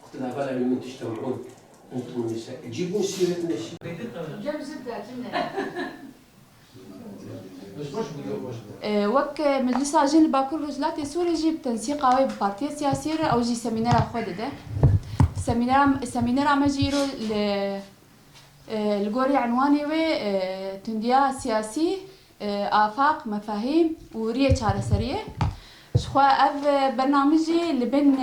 اقتنع بالها لما تجتمعون انتم النساء تجيبون سيره النساء. وك مجلس عجين باكر رجلات سوري جيب تنسيق قوي ببارتية سياسية أو جي سمينار أخوده ده سمينار عم جيرو الجوري عنواني و تنديا سياسي آفاق مفاهيم ورية شارة سرية شخوا أف برنامجي اللي بين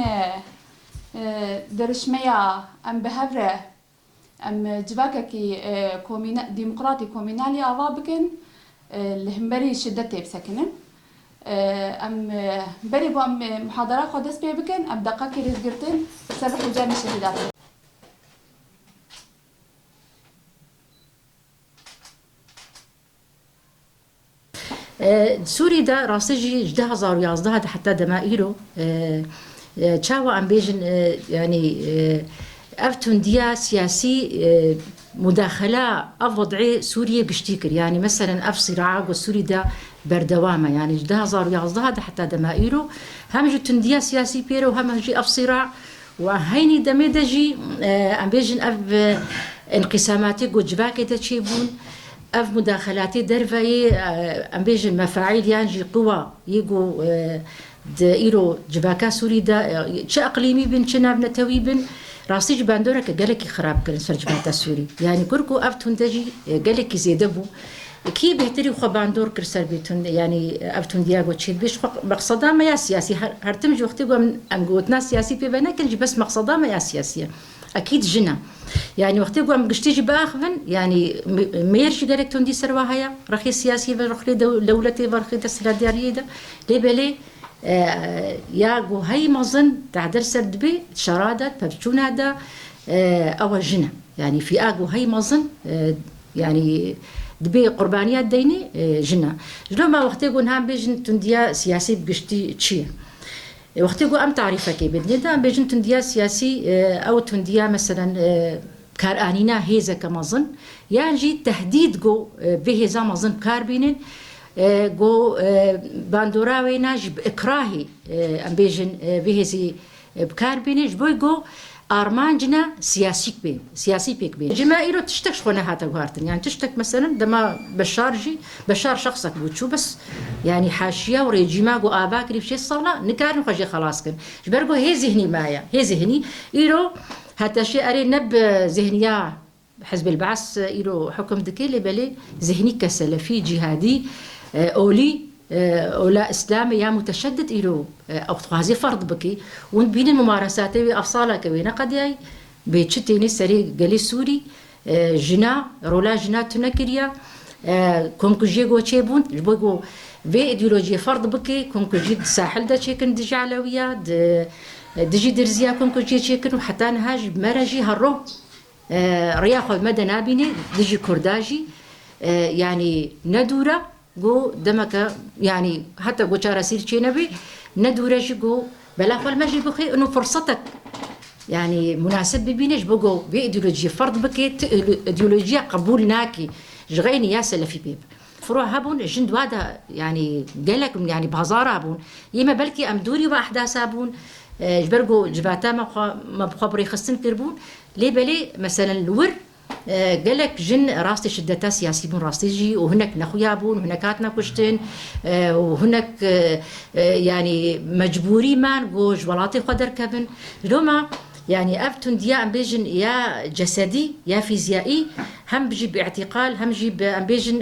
درشمية أم بهفرة أم جباكي ديمقراطي كومينالي أوابكن الهمبري شدتي بسكنن أم بري بو أم محاضرة خدس بيبكن أم دقاكي رزقرتن سبح وجاني شهيدات سوري دا راسجي جده هزار يازده حتى دمائيرو تشاو عم بيجن يعني أفتون ديا سياسي مداخلة أفضعي سوريا قشتيكر يعني مثلا أف صراع والسوري دا بردوامة يعني جده هزار يازده حتى دمائيرو هم جو تنديا سياسي بيرو هم جي أف صراع وهيني دميدجي عم بيجن أف انقساماتي وجباكي دا تشيبون أف مداخلاتي درفاي أم بيجن مفاعيل يانجي قوى يجو دايرو جباكا سوري دا شا أقليمي بن شنا بنتوي بن راسي جباندورك قالك خراب كل سرجماتا سوري يعني كركو أفتون تجي قالك زيدبو كي بيهتري وخباندور كرسر بيتون يعني أفتون دياغو تشيل بيش مقصدا ما يا سياسي هرتمج وقتي قام أنقوتنا سياسي بيبانا كنجي بس مقصدا ما يا سياسية أكيد جنا يعني وقتي قام قشتيجي باخفن يعني ميرش قالك تون دي سرواهايا رخي سياسي برخي دولتي برخي تسلاديارية دا ليه بلي ياغو هاي مظن تعدل سرد بي شرادة ببشونا دا أو جنا يعني في آغو هاي مظن يعني دبي قربانيات ديني جنا جلو ما وقتي قون هام بيجن تنديا سياسي بقشتي تشي وقتي قو أم تعريفة كي بدني دا بيجن تنديا سياسي أو تنديا مثلا كارانينا هيزا كمظن يعني تهديد قو بهيزا مظن كاربينين جو باندوراوي ناجب إكراهي أم بيجن بهزي بكاربينيش بوي جو أرمانجنا سياسي بيك بي جماهيرو تشتكش خونا هاتا وهارتن يعني تشتك مثلا دما بشار شخصك بوتشو بس يعني حاشية وريجيما جو آباك ريفشي الصلاة نكارن خجي خلاص كن جبرجو هي ذهني مايا هي ذهني إيرو هاتا شيء أري نب ذهنيا حزب البعث إيرو حكم دكيلي بلي ذهني كسلفي جهادي أولي أولا إسلامي يا متشدد إلو أو تخازي فرض بكي ونبين الممارسات أفصالها كوينة قد ياي بيتشتيني سري قلي سوري جنا رولا جنا تنكريا كونكو جيغو تشيبون جبوغو في إيديولوجيا فرض بكي كونكو جيد ساحل دا تشيكن دي جعلوية دجي درزيا كونكو جي تشيكن وحتى نهاج بمراجي هالرو رياخو مدى نابيني دجي كرداجي يعني ندورة جو دمك يعني حتى جو شارع سير شيء نبي ندورج جو بلا خال مجي بخي إنه فرصتك يعني مناسب بينش بجو بإيديولوجيا فرض بكيت إيديولوجيا قبول ناكي جغيني يا سلفي بيب فروع هبون جند وادا يعني قالك يعني بهزارة هبون يما بلكي أمدوري وأحداث هبون جبرجو جباتا ما بخبري خصن كربون ليه بلي مثلا الور قالك جن راستي شدتا سياسي بون راستي جي وهناك نخويا بون وهناك هاتنا كشتن وهناك يعني مجبوري مان جوج ولاتي قدر كبن لما يعني أفتون ديا أم بيجن يا جسدي يا فيزيائي هم بجي باعتقال هم بجي أم بيجن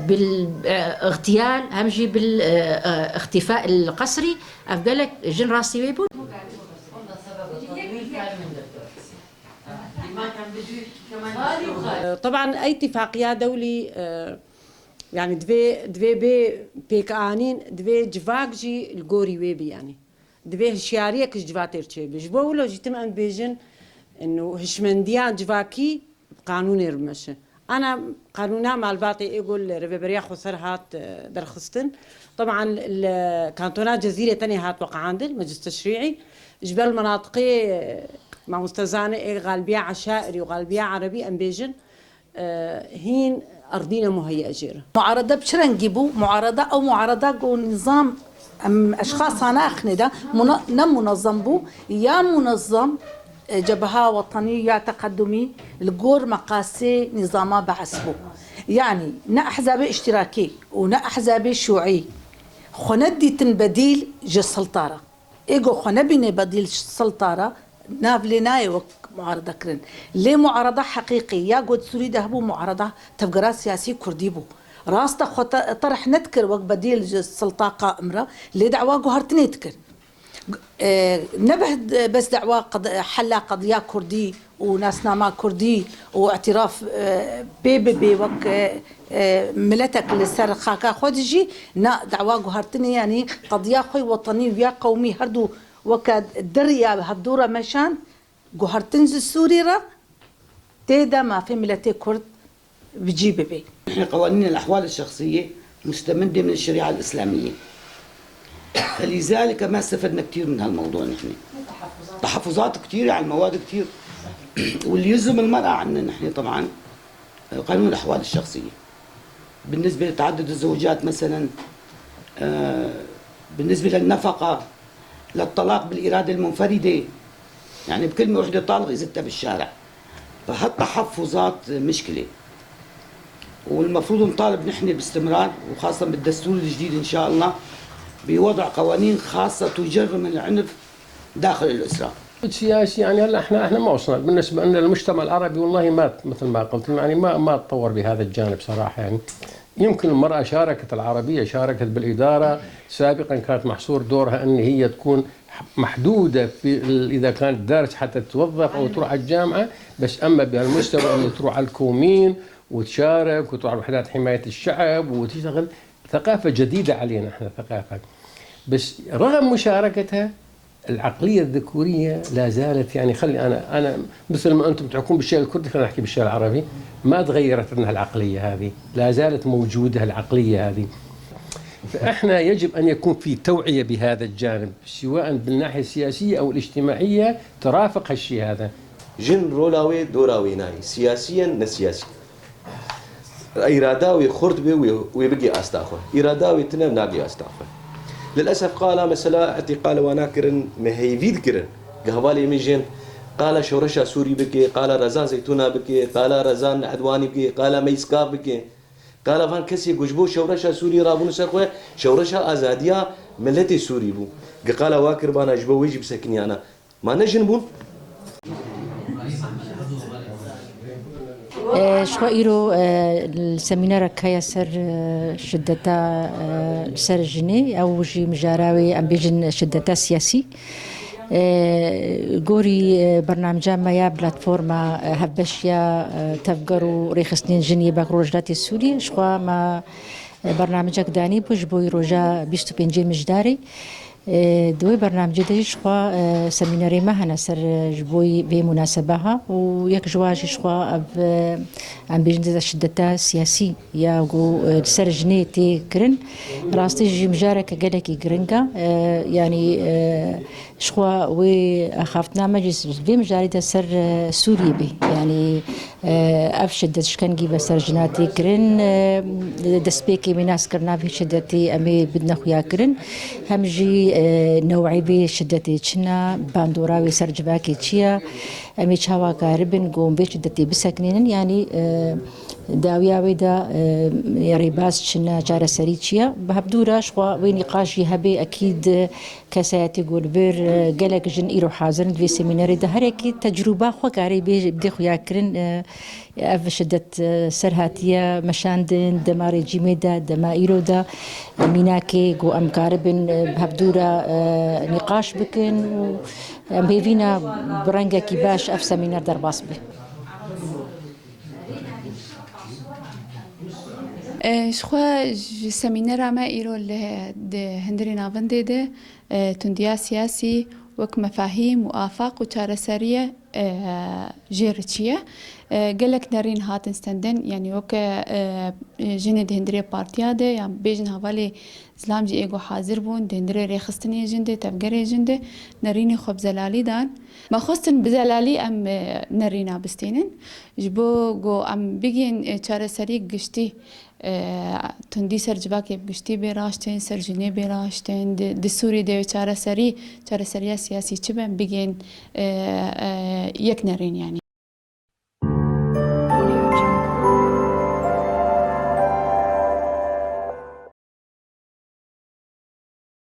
بالاغتيال هم بجي بالاختفاء القسري أفقالك جن راستي ويبون طبعا اي اتفاقيه دولي يعني دبي بيك انين دبي جفاكجي الجوري ويبي يعني دبي هشياريه كجفاتير تشيبي جبو لو جيتم ان بيجن انه هشمنديا جفاكي قانون يرمش انا قانونا مال باطي يقول ريبريا خسر هات درخستن طبعا الكانتونات جزيره ثانيه هات وقع عند المجلس التشريعي جبال مناطقي مع مستزانة غالبية عشائري وغالبية عربي أم بيجن هين أرضينا مهيئة جيرة. معارضة بشرنجيبو معارضة أو معارضة جو نظام أشخاص أنا أخنده منظم بو يا منظم جبهة وطنية يا تقدمي الجور مقاسي نظامه بعسبه يعني نا أحزاب اشتراكي ونا أحزاب شيوعي خندي تنبديل جي السلطرة إيجو خنبيني بديل السلطرة نافليناي وك معارضة كرن ليه معارضة حقيقية قد سوري دهبو معارضة تفقرات سياسي كردي بو راستا طرح نذكر وك بديل السلطة قائمرة اللي دعوة قهرتني تذكر نبه بس دعوة حلا قضية كردي وناس ناما كردي واعتراف بي وك ملتك لسر خاكا خودجي نا دعوة قهرتني يعني قضية خوي وطني ويا قومي هردو وكاد الدريا هالدورة مشان قهرتنز السوريرة تيدا ما في ملتي كرد بجيب بي. نحن قوانين الأحوال الشخصية مستمدة من الشريعة الإسلامية، فلذلك ما استفدنا كثير من هالموضوع. نحن تحفظات كثيرة على المواد كثير، واللي يلزم المرأة عنا نحن طبعا قانون الأحوال الشخصية بالنسبة لتعدد الزوجات مثلا، بالنسبة للنفقة، للطلاق بالإرادة المنفردة، يعني بكلمة وحدة طالق إذا بالشارع. فهالتحفظات مشكلة، والمفروض نطالب نحن باستمرار وخاصة بالدستور الجديد إن شاء الله بوضع قوانين خاصة تجرم العنف داخل الأسرة. السياسي يعني هلا احنا ما وصلنا بالنسبه لنا المجتمع العربي والله ما مثل ما قلت يعني ما تطور بهذا الجانب صراحه. يعني يمكن المراه شاركت، العربيه شاركت بالاداره سابقا، كانت محصور دورها ان هي تكون محدوده في اذا كانت دارس حتى تتوظف او تروح على الجامعه، بس اما بهالمستوى انه تروح على الكومين وتشارك وتروح على وحدات حمايه الشعب وتشتغل. ثقافه جديده علينا احنا ثقافه، بس رغم مشاركتها العقليه الذكوريه لا زالت. يعني خلي انا مثل ما انتم تحكون بالشيء الكردي خلينا نحكي بالشيء العربي، ما تغيرت لنا العقليه هذه، لا زالت موجوده العقليه هذه. فاحنا يجب ان يكون في توعيه بهذا الجانب سواء بالناحيه السياسيه او الاجتماعيه ترافق هالشيء هذا. جن رولاوي دوراوي ناي سياسيا نسياسي إراداوي خرد بي ويبقي أستاخر إراداوي تنام ناقي أستاخر. للأسف قال مثلا اعتقال وناكرن مهيفيد كرن قهوالي ميجين قال شورشا سوري بكي، قال رزان زيتونا بكي، قال رزان عدواني بكي، قال ميسكا بكي، قال فان كسي جوجبو شورشا سوري رابون سرقه شورشا أزاديا ملتي سوري بو قال واكر بانا جبو ويجي بسكني أنا ما نجنبون. شو إيرو السمينار كيا سر شدتا سر جني أو جي مجاراوي أم بيجن شدتا سياسي جوري برنامج ما يا بلاتفورما هبشيا تفجروا ريخسنين جني باكرو رجلاتي السوري شخوا ما برنامجك داني بوش بوي روجا بيستو بينجي مجداري دوي برنامج دي شخوا سميناري ما هنا سر جبوي بمناسبها ويك جواجي شخوا عم بيجند شدتا سياسي يا جو سر جنيتي كرن راستي جي مجارك قالك جرينجا يعني شخوا وخافتنا مجلس بمجاري سر سوري به يعني أفشد شكن جيب سر جناتي كرن دسبيكي مناس كرنا في شدتي أمي بدنا خويا كرن هم جي نوعي بي شدتي تشنا باندوراوي سرجباكي تشيا أمي تشاوا كاربن قوم بي شدتي بسكنين يعني داويا ويدا ريباس تشنا جارة سريتشيا بهبدورا شوا ونقاش يهبي أكيد كساتي يقول بير قالك جن إيرو حاضر في سيميناري ده هركي تجربة خو كاري بدي خويا كرن أف شدت سرهاتية مشاندن دماري جيميدا دما إيرو دا ميناكي جو أم كاربن بهبدورا نقاش بكن ومهيفينا برنجا كيباش أف سيمينار درباس به. شخوا سمينارا ما إيرو اللي هندري نافندي ده تنديا سياسي وك مفاهيم وآفاق وچارەسەریە جێرچیە gelek nerin hatin stenden yani وك جند هندري بارتيا ده يعني بيجن هوالي زلام جي ايجو حاضر بون دندري ريخستني جنده تفجري جنده نريني خب زلالي دان ما خستن بزلالي ام نرينا بستينن جبو جو ام بيجين چاره سری گشتي تندی سر جواکی گشتی براشتن سر جنی براشتن د سوری د چاره سری سیاسی چه بگین یک نرین یعنی